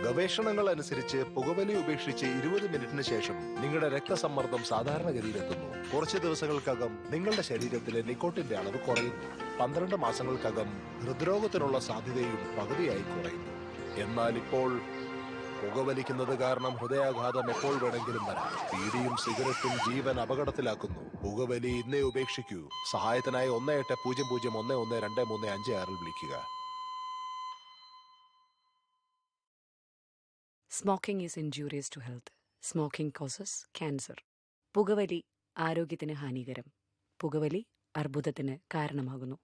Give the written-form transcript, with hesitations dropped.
ഗവേഷണങ്ങൾ അനുസരിച്ച് പുകവലി ഉപേക്ഷിച്ച് 20 മിനിറ്റിന് ശേഷം നിങ്ങളുടെ രക്തസമ്മർദ്ദം സാധാരണഗതിയിലെത്തുന്നു. കുറച്ച് ദിവസങ്ങൾക്കകം നിങ്ങളുടെ ശരീരത്തിലെ നിക്കോട്ടിന്റെ അളവ് കുറയുന്നു. 12 മാസങ്ങൾക്കകം ഹൃദ്രോഗത്തിനുള്ള സാധ്യതയും പകുതിയായി കുറയുന്നു. എന്നാൽ ഇപ്പോൾ പുകവലിക്കുന്നത് കാരണം ഹൃദയാഘാതം എപ്പോൾ വേണമെങ്കിലും വരാം. ബീഡിയും സിഗരറ്റും ജീവൻ അപകടത്തിലാക്കുന്നു. പുകവലി ഇന്നേ ഉപേക്ഷിക്കൂ. സഹായത്തിനായി 1800112356 വിളിക്കുക. Smoking is injurious to health. Smoking causes cancer. പുകവലി ആരോഗ്യത്തിന് ഹാനികരം. പുകവലി അർബുദത്തിന് കാരണമാകുന്നു.